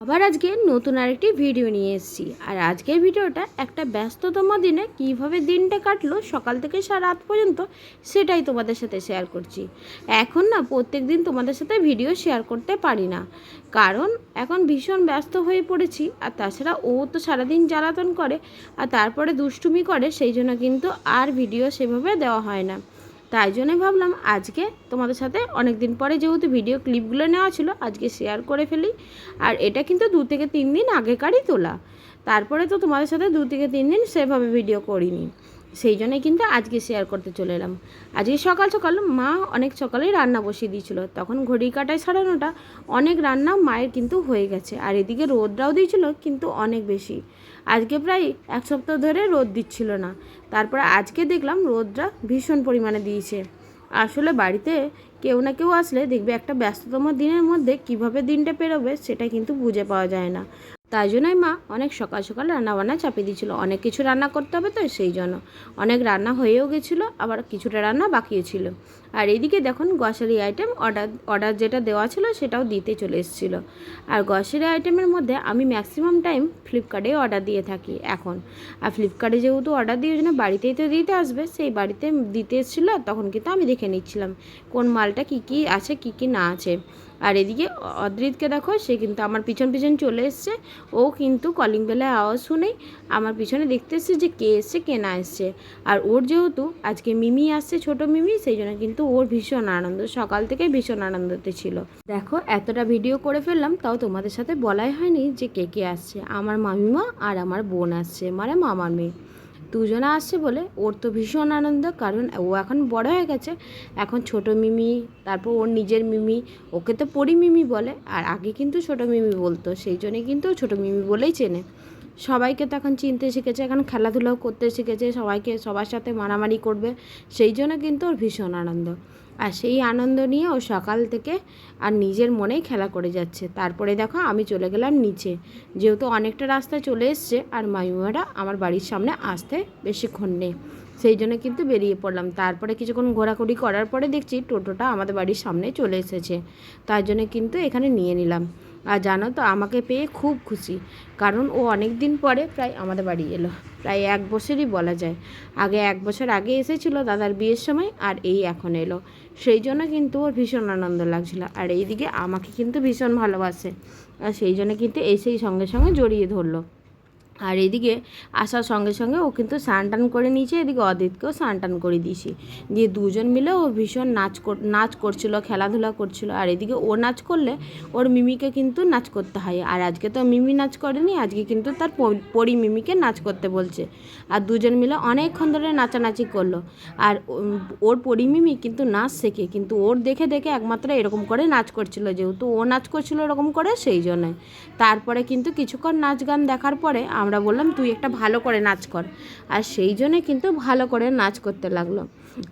আবার আজকে নতুন আরেকটি ভিডিও নিয়ে এসেছি। আর আজকের ভিডিওটা একটা ব্যস্ততম দিনে কিভাবে দিনটা কাটলো সকাল থেকে রাত পর্যন্ত, সেটাই তোমাদের সাথে শেয়ার করছি। এখন না প্রত্যেক দিন তোমাদের সাথে ভিডিও শেয়ার করতে পারি না, কারণ এখন ভীষণ ব্যস্ত হয়ে পড়েছি। আর তাছাড়া ও তো সারাদিন জ্বালাতন করে আর তারপরে দুষ্টুমি করে, সেই জন্য কিন্তু আর ভিডিও সেভাবে দেওয়া হয় না। তাই জন্যই ভাবলাম আজকে তোমাদের সাথে অনেক দিন পরে যেহেতু ভিডিও ক্লিপগুলো নেওয়া ছিল, আজকে শেয়ার করে ফেলি। আর এটা কিন্তু 2 থেকে 3 দিন আগেকারই তোলা, তারপরে তো তোমাদের সাথে 2 থেকে 3 দিন সেভাবে ভিডিও করিনি, সেই জন্যই কিন্তু আজকে শেয়ার করতে চলে এলাম। আজকে সকাল সকাল মা অনেক সকালেই রান্না বসিয়ে দিয়েছিল, তখন ঘড়ি কাটায় 9:30, অনেক রান্না মায়ের কিন্তু হয়ে গেছে। আর এদিকে রোদটাও দিয়েছিল কিন্তু অনেক বেশি, আজকে প্রায় 1 সপ্তাহ ধরে রোদ দিচ্ছিল না, তারপরে আজকে দেখলাম রোদটা ভীষণ পরিমাণে দিয়েছে। আসলে বাড়িতে কেউ না কেউ আসলে দেখবে একটা ব্যস্ততম দিনের মধ্যে কিভাবে দিনটা পেরোবে সেটা কিন্তু বুঝে পাওয়া যায় না। তাই জন্যই মা অনেক সকাল সকাল রান্নাবান্না চাপিয়ে দিয়েছিল, অনেক কিছু রান্না করতে হবে তো সেই জন্য অনেক রান্না হয়েও গেছিলো, আবার কিছুটা রান্না বাকিও ছিল। আর এইদিকে দেখুন গ্রসারি আইটেম অর্ডার যেটা দেওয়া ছিল সেটাও দিতে চলে এসেছিলো। আর গ্রসারি আইটেমের মধ্যে আমি ম্যাক্সিমাম টাইম ফ্লিপকার্টে অর্ডার দিয়ে থাকি এখন। আর ফ্লিপকার্টে যেহেতু অর্ডার দিয়ে জন্য বাড়িতেই তো দিতে আসবে, সেই বাড়িতে দিতে এসেছিলো, তখন কিন্তু আমি দেখে নিচ্ছিলাম কোন মালটা কী কী আছে কী কী না আছে। আর এদিকে অদ্রিতকে দেখো, সে কিন্তু আমার পিছন পিছন চলে এসছে। ও কিন্তু কলিং বেলের আওয়াজ শুনেই আমার পিছনে দেখতে এসছে যে কে এসছে কে না এসছে। আর ওর যেহেতু আজকে মিমি আসছে, ছোট মিমি, সেই জন্য কিন্তু ওর ভীষণ আনন্দ, সকাল থেকে ভীষণ আনন্দতে ছিল। দেখো এতটা ভিডিও করে ফেললাম, তাও তোমাদের সাথে বলাই হয়নি যে কে কে আসছে। আমার মামিমা আর আমার বোন আসছে, মানে মামার মেয়ে, দুজনে আসছে বলে ওর তো ভীষণ আনন্দ, কারণ ও এখন বড় হয়ে গেছে। এখন ছোট মিমি, তারপর ওর নিজের মিমি, ওকে তো পরি মিমি বলে, আর আগে কিন্তু ছোট মিমি বলতো, সেই জন্যে কিন্তু ছোট মিমি বলেই চেনে। সবাইকে তো এখন চিনতে শিখেছে, এখন খেলাধুলাও করতে শিখেছে, সবাইকে সবার সাথে মারামারি করবে, সেই জন্য কিন্তু ওর ভীষণ আনন্দ। আর সেই আনন্দ নিয়ে ও সকাল থেকে আর নিজের মনেই খেলা করে যাচ্ছে। তারপরে দেখো আমি চলে গেলাম নিচে, যেহেতু অনেকটা রাস্তা চলে এসছে আর মাইমারা আমার বাড়ির সামনে আসতে বেশিক্ষণ নেই, সেই জন্য কিন্তু বেরিয়ে পড়লাম। তারপরে কিছুক্ষণ ঘোরাঘুরি করার পরে দেখছি টোটোটা আমাদের বাড়ির সামনে চলে এসেছে, তার জন্য কিন্তু এখানে নিয়ে নিলাম। আর জানো তো আমাকে পেয়ে খুব খুশি, কারণ ও অনেক দিন পরে প্রায় আমাদের বাড়ি এলো, প্রায় 1 বছরই বলা যায়। আগে 1 বছর আগে এসেছিলো দাদার বিয়ের সময়, আর এই এখন এলো, সেই জন্য কিন্তু ওর ভীষণ আনন্দ লাগছিলো। আর এইদিকে আমাকে কিন্তু ভীষণ ভালোবাসে, আর সেই জন্য কিন্তু এসেই সঙ্গে সঙ্গে জড়িয়ে ধরলো। আর এদিকে আসার সঙ্গে সঙ্গে ও কিন্তু স্নান টান করে নিয়েছে, এদিকে অদিতকেও স্নান টান করে দিয়েছি, দিয়ে দুজন মিলে ও ভীষণ নাচ করছিল, খেলাধুলা করছিল। আর এদিকে ও নাচ করলে ওর মিমিকে কিন্তু নাচ করতে হয়, আর আজকে তো মিমি নাচ করেনি, আজকে কিন্তু তার পরি মিমিকে নাচ করতে বলছে। আর দুজন মিলে অনেকক্ষণ ধরে নাচানাচি করলো। আর ওর পরি মিমি কিন্তু নাচ শেখে, কিন্তু ওর দেখে দেখে একমাত্র এরকম করে নাচ করছিল, যেহেতু ও নাচ করছিল এরকম করে, সেই জন্যে। তারপরে কিন্তু কিছুক্ষণ নাচ গান দেখার পরে আমরা বললাম তুই একটা ভালো করে নাচ কর, আর সেই জন্যে কিন্তু ভালো করে নাচ করতে লাগলো।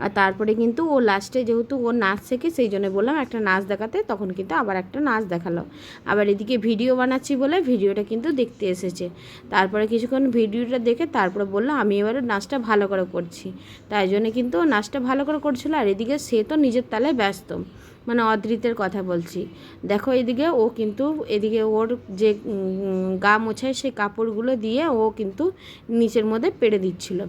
আর তারপরে কিন্তু ও লাস্টে যেহেতু ও নাচ শেখে, সেই জন্য বললাম একটা নাচ দেখাতে, তখন কিন্তু আবার একটা নাচ দেখালো। আবার এদিকে ভিডিও বানাচ্ছি বলে ভিডিওটা কিন্তু দেখতে এসেছে। তারপরে কিছুক্ষণ ভিডিওটা দেখে তারপরে বললো আমি এবারে নাচটা ভালো করে করছি, তাই জন্য কিন্তু ও নাচটা ভালো করে করছিলো। আর এদিকে সে তো নিজের তালে ব্যস্ত, মানে অদ্রিতের কথা বলছি। দেখো এদিকে ও কিন্তু এদিকে ওর যে গা মোছায় সেই কাপড়গুলো দিয়ে ও কিন্তু নিচের মধ্যে পেড়ে দিচ্ছিল।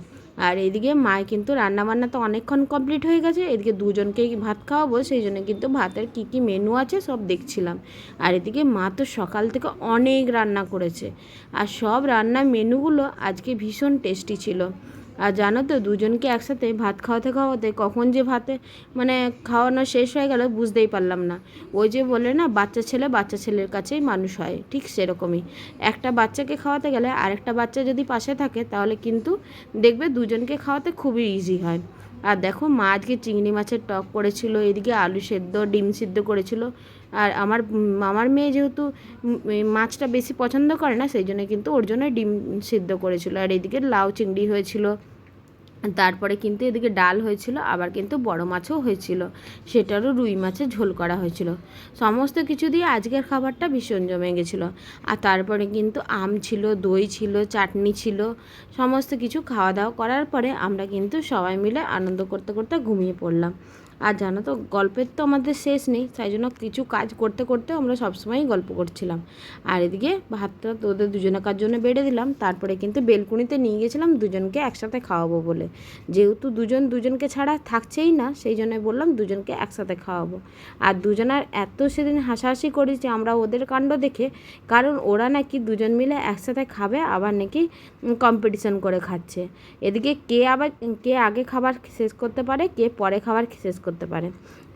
আর এদিকে মায় কিন্তু রান্নাবান্না তো অনেকক্ষণ কমপ্লিট হয়ে গেছে, এদিকে দুজনকেই ভাত খাওয়াবো, সেই জন্য কিন্তু ভাতের কী কী মেনু আছে সব দেখছিলাম। আর এদিকে মা তো সকাল থেকে অনেক রান্না করেছে, আর সব রান্নার মেনুগুলো আজকে ভীষণ টেস্টি ছিল। আর জানো তো দুজনকে একসাথে ভাত খাওয়াতে খাওয়াতে কখন যে ভাতে মানে খাওয়ানো শেষ হয়ে গেল বুঝতেই পারলাম না। ওই যে বলে না বাচ্চা ছেলে বাচ্চা ছেলের কাছেই মানুষ হয়, ঠিক সেরকমই। একটা বাচ্চাকে খাওয়াতে গেলে আরেকটা বাচ্চা যদি পাশে থাকে তাহলে কিন্তু দেখবে দুজনকে খাওয়াতে খুবই ইজি হয়। আর দেখো মা আজকে চিংড়ি মাছের টক করেছিল, এদিকে আলু সেদ্ধ ডিম সিদ্ধ করেছিল। আর আমার মামার মেয়ে যেহেতু মাছটা বেশি পছন্দ করে না, সেই জন্য কিন্তু ওর জন্য ডিম সিদ্ধ করেছিল। আর এদিকে লাউ চিংড়ি হয়েছিল, তারপরে কিন্তু এদিকে ডাল হয়েছিল, আবার কিন্তু বড় মাছও হয়েছিল, সেটারও রুই মাছের ঝোল করা হয়েছিল। সমস্ত কিছু দিয়ে আজকের খাবারটা ভীষণ জমে গেছিলো। আর তারপরে কিন্তু আম ছিল, দই ছিল, চাটনি ছিল, সমস্ত কিছু খাওয়া দাওয়া করার পরে আমরা কিন্তু সবাই মিলে আনন্দ করতে করতে ঘুমিয়ে পড়লাম। আর জানো তো গল্পের তো আমাদের শেষ নেই, তাই জন্য কিছু কাজ করতে করতে আমরা সবসময়ই গল্প করছিলাম। আর এদিকে ভাতটা তোদের দুজনকার জন্য বেড়ে দিলাম, তারপরে কিন্তু বেলকুনিতে নিয়ে গেছিলাম দুজনকে একসাথে খাওয়াবো বলে। যেহেতু দুজনকে ছাড়া থাকছেই না, সেই জন্য বললাম দুজনকে একসাথে খাওয়াবো। আর দুজনার এত সেদিন হাসাহাসি করেছি আমরা ওদের কাণ্ড দেখে, কারণ ওরা নাকি দুজন মিলে একসাথে খাবে, আবার নাকি কম্পিটিশন করে খাচ্ছে। এদিকে কে আগে খাবার শেষ করতে পারে, কে পরে খাবার শেষ করতে পারে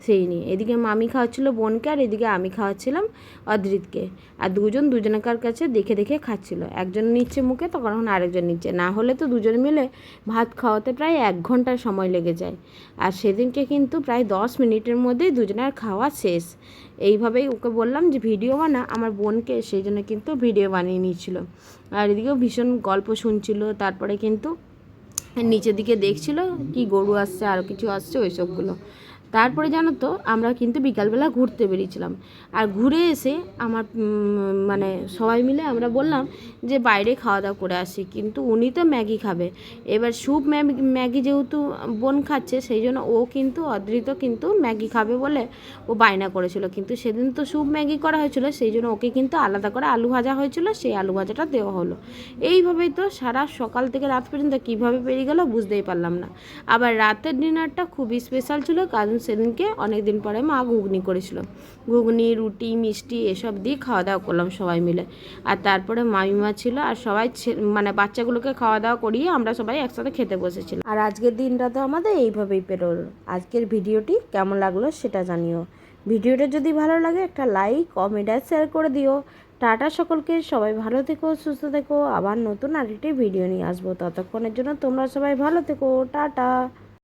সেই নিয়ে। এদিকে মামি খাওয়াচ্ছিলো বোনকে, আর এদিকে আমি খাওয়াচ্ছিলাম অদ্রিতকে। আর দুজনকার কাছে দেখে দেখে খাচ্ছিল, একজন নিচ্ছে মুখে তখন আরেকজন নিচ্ছে, না হলে তো দুজন মিলে ভাত খাওয়াতে প্রায় 1 ঘন্টার সময় লেগে যায়। আর সেদিনকে কিন্তু প্রায় 10 মিনিটের মধ্যেই দুজনের খাওয়া শেষ। এইভাবেই ওকে বললাম যে ভিডিও বানা, আমার বোনকে, সেই জন্য কিন্তু ভিডিও বানিয়ে নিয়েছিল। আর এদিকেও ভীষণ গল্প শুনছিল, তারপরে কিন্তু নিচের দিকে দেখছিল কি গরু আসছে আরও কিছু আসছে ওই সবগুলো। তারপরে জানো তো আমরা কিন্তু বিকালবেলা ঘুরতে বেরিয়েছিলাম। আর ঘুরে এসে আমার মানে সবাই মিলে আমরা বললাম যে বাইরে খাওয়া দাওয়া করে আসি, কিন্তু উনি তো ম্যাগি খাবে। এবার স্যুপ ম্যাগি যেহেতু বোন খাচ্ছে, সেই জন্য ও কিন্তু অদৃত কিন্তু ম্যাগি খাবে বলে ও বায়না করেছিল। কিন্তু সেদিন তো স্যুপ ম্যাগি করা হয়েছিল, সেই জন্য ওকে কিন্তু আলাদা করে আলু ভাজা হয়েছিল, সেই আলু ভাজাটা দেওয়া হলো। এইভাবেই তো সারা সকাল থেকে রাত পর্যন্ত কীভাবে পেরিয়ে গেল বুঝতেই পারলাম না। আবার রাতের ডিনারটা খুবই স্পেশাল ছিল, কারণ সেদিনকে অনেক দিন পরে মা ঘুগনি করেছিল। ঘুগনি, রুটি, মিষ্টি এসব দিয়ে খাওয়া দাওয়া করলাম সবাই মিলে। আর তারপরে মামিমা ছিল, আর সবাই মানে বাচ্চাগুলোকে খাওয়া দাওয়া করিয়ে আমরা সবাই একসাথে খেতে বসেছিলাম। আর আজকের দিনটা তো আমাদের এইভাবেই পেরোল। আজকের ভিডিওটি কেমন লাগলো সেটা জানিও। ভিডিওটা যদি ভালো লাগে একটা লাইক, কমেন্ট আর শেয়ার করে দিও। টাটা সকলকে, সবাই ভালো থেকো, সুস্থ থেকো। আবার নতুন আরেকটি ভিডিও নিয়ে আসবো, ততক্ষণের জন্য তোমরা সবাই ভালো থেকো, টাটা।